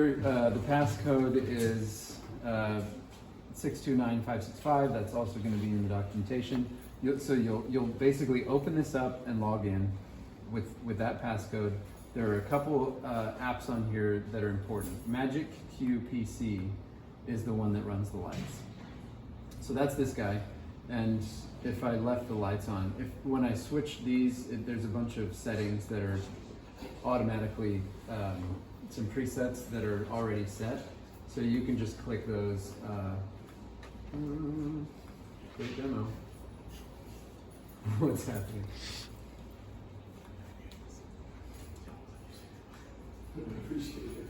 The passcode is 629565. That's also going to be in the documentation. You'll basically open this up and log in with that passcode. There are a couple apps on here that are important. Magic QPC is the one that runs the lights. So that's this guy. And if I left the lights on, when I switch these, there's a bunch of settings that are automatically, some presets that are already set. So you can just click those. Great demo. What's happening? I appreciate it.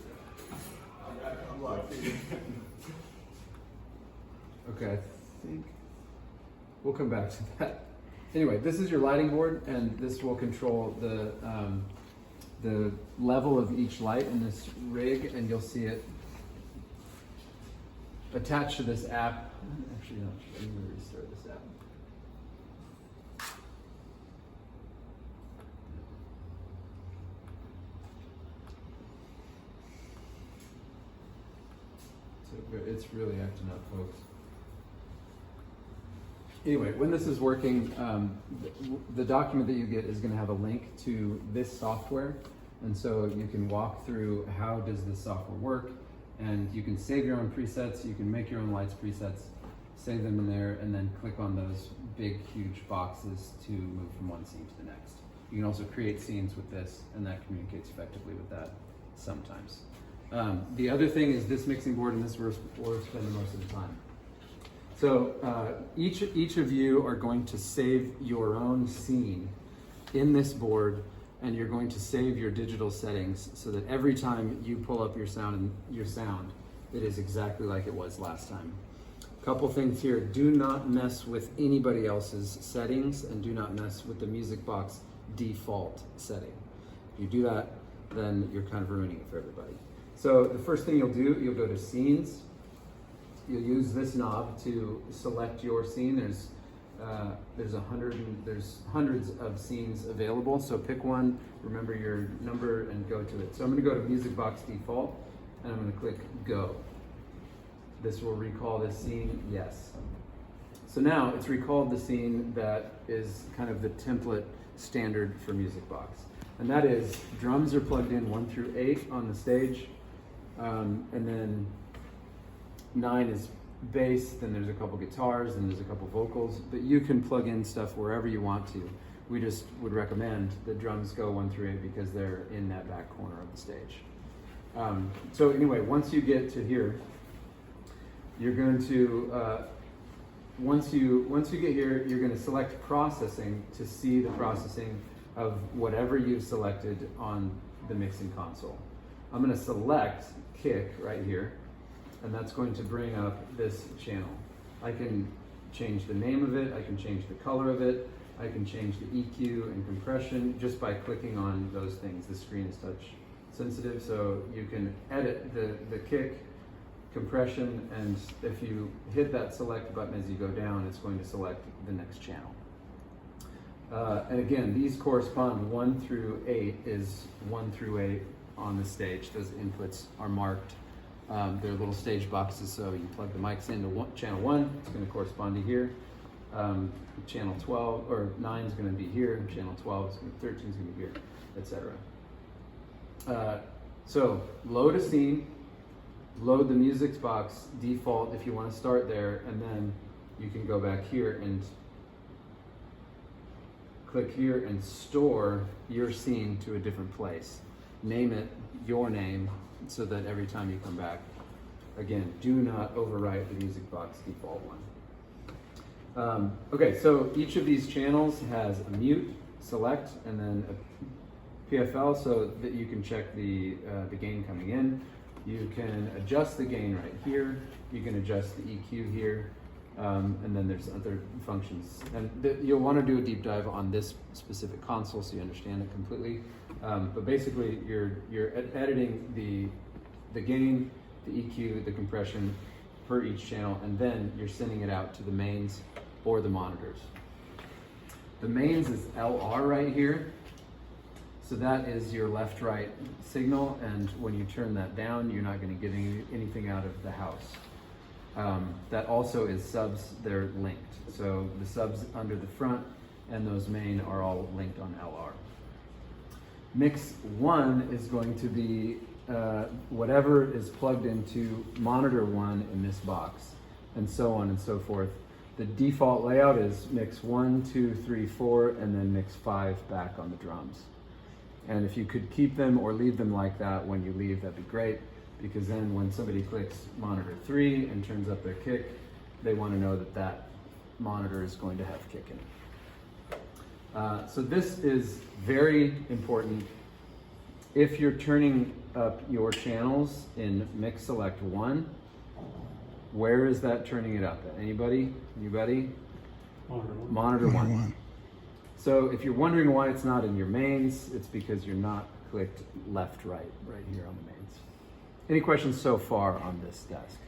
I'm locked in. Okay, I think we'll come back to that. Anyway, this is your lighting board, and this will control the level of each light in this rig, and you'll see it attached to this app. Actually, no, I'm going to restart this app. So it's really acting up, folks. Anyway, when this is working, the document that you get is going to have a link to this software, and so you can walk through how does this software work, and you can save your own presets, you can make your own lights presets, save them in there, and then click on those big, huge boxes to move from one scene to the next. You can also create scenes with this, and that communicates effectively with that sometimes. The other thing is this mixing board, and this is where we're spending most of the time. So each of you are going to save your own scene in this board, and you're going to save your digital settings so that every time you pull up your sound, it is exactly like it was last time. Couple things here: do not mess with anybody else's settings, and do not mess with the music box default setting. If you do that, then you're kind of ruining it for everybody. So the first thing you'll do, you'll go to Scenes. You'll use this knob to select your scene. There's hundreds of scenes available, so pick one, remember your number, and go to it. So I'm going to go to Music Box Default, and I'm going to click Go. This will recall this scene, yes. So now it's recalled the scene that is kind of the template standard for Music Box, and that is drums are plugged in 1 through 8 on the stage, and then 9 is bass, then there's a couple guitars, and there's a couple vocals, but you can plug in stuff wherever you want to. We just would recommend the drums go 1 through 8 because they're in that back corner of the stage. So anyway, once you get to here, you're going to, once you get here, you're going to select processing to see the processing of whatever you've selected on the mixing console. I'm going to select kick right here, and that's going to bring up this channel. I can change the name of it, I can change the color of it, I can change the EQ and compression just by clicking on those things. The screen is touch sensitive, so you can edit the kick, compression, and if you hit that select button as you go down, it's going to select the next channel. And again, these correspond 1 through 8 is 1 through 8 on the stage. Those inputs are marked. They're little stage boxes, so you plug the mics into channel 1, it's going to correspond to here. Channel 12 or 9 is going to be here, channel 12 is going to, 13 is going to be here, etc. So load a scene, load the music box default if you want to start there, and then you can go back here and click here and store your scene to a different place. Name it your name so that every time you come back, again, do not overwrite the music box default one. Okay, so each of these channels has a mute, select, and then a PFL so that you can check the gain coming in. You can adjust the gain right here. You can adjust the EQ here. And then there's other functions. And you'll want to do a deep dive on this specific console so you understand it completely. But basically, you're editing the gain, the EQ, the compression per each channel, and then you're sending it out to the mains or the monitors. The mains is LR right here. So that is your left-right signal, and when you turn that down, you're not going to get anything out of the house. That also is subs, they're linked. So the subs under the front and those main are all linked on LR. Mix 1 is going to be whatever is plugged into monitor 1 in this box, and so on and so forth. The default layout is mix 1, 2, 3, 4, and then mix 5 back on the drums. And if you could keep them or leave them like that when you leave, that'd be great, because then when somebody clicks monitor 3 and turns up their kick, they want to know that that monitor is going to have kick in it. So this is very important. If you're turning up your channels in mix select 1, where is that turning it up at? Anybody? Anybody? Monitor 1. So if you're wondering why it's not in your mains, it's because you're not clicked left, right here on the mains. Any questions so far on this desk?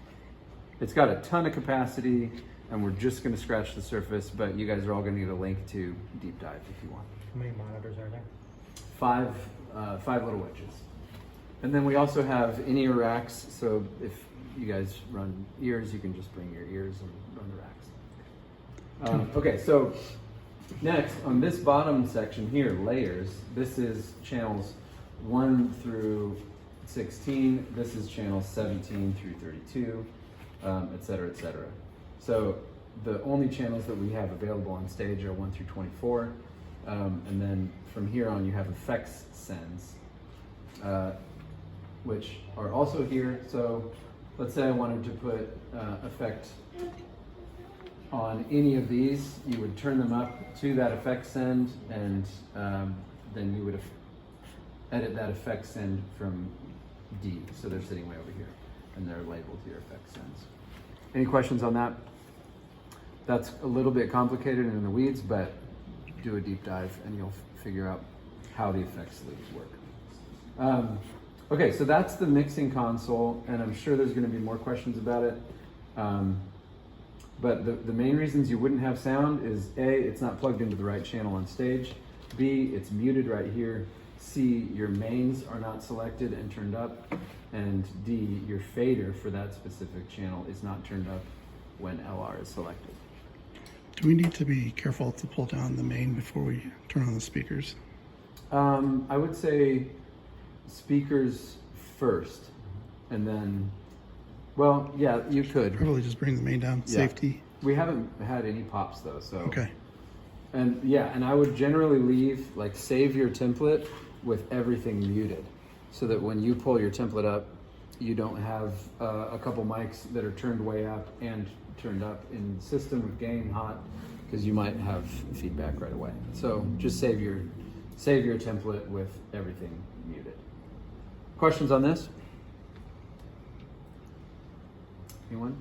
It's got a ton of capacity, and we're just going to scratch the surface, but you guys are all going to get a link to deep dive if you want. How many monitors are there? Five little wedges. And then we also have in-ear racks, so if you guys run ears, you can just bring your ears and run the racks. Okay, so next, on this bottom section here, layers, this is channels 1 through 16, this is channels 17 through 32, et cetera, et cetera. So the only channels that we have available on stage are 1 through 24, and then from here on you have effects sends, which are also here. So let's say I wanted to put effect on any of these, you would turn them up to that effect send, and then you would edit that effect send from D. So they're sitting way over here, and they're labeled your effect sends. Any questions on that? That's a little bit complicated and in the weeds, but do a deep dive and you'll figure out how the effects sleeves work. Okay, so that's the mixing console, and I'm sure there's going to be more questions about it. But the main reasons you wouldn't have sound is A, it's not plugged into the right channel on stage. B, it's muted right here. C, your mains are not selected and turned up. And D, your fader for that specific channel is not turned up when LR is selected. Do we need to be careful to pull down the main before we turn on the speakers? I would say speakers first, and then, well, yeah, you could. Probably just bring the main down, Yeah. safety. We haven't had any pops though, so. Okay. And yeah, and I would generally leave, like, save your template with everything muted, so that when you pull your template up, you don't have a couple mics that are turned way up and turned up in the system with gain hot, because you might have feedback right away. So just save your template with everything muted. Questions on this? Anyone?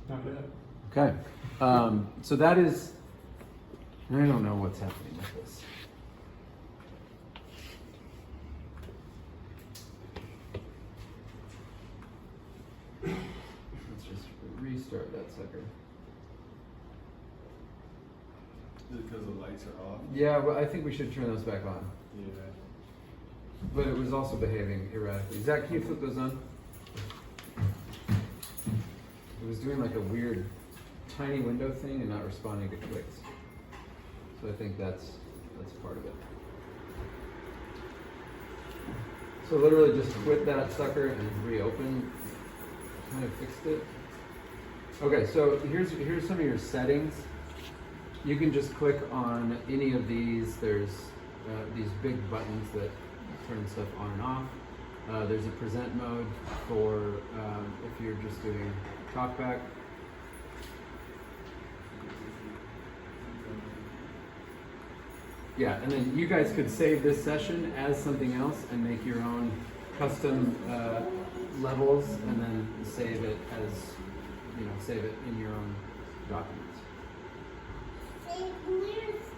Not bad. Okay. So that is, I don't know what's happening with this. Let's just restart that sucker. Is it because the lights are off? Yeah, well, I think we should turn those back on. Yeah. But it was also behaving erratically. Zach, can you flip those on? It was doing like a weird tiny window thing and not responding to clicks. So I think that's part of it. So literally just quit that sucker and reopen. Kind of fixed it. Okay, so here's some of your settings. You can just click on any of these. There's these big buttons that turn stuff on and off. There's a present mode for if you're just doing talkback. Yeah, and then you guys could save this session as something else and make your own custom levels, and then save it as, save it in your own documents.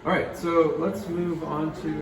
All right, so let's move on to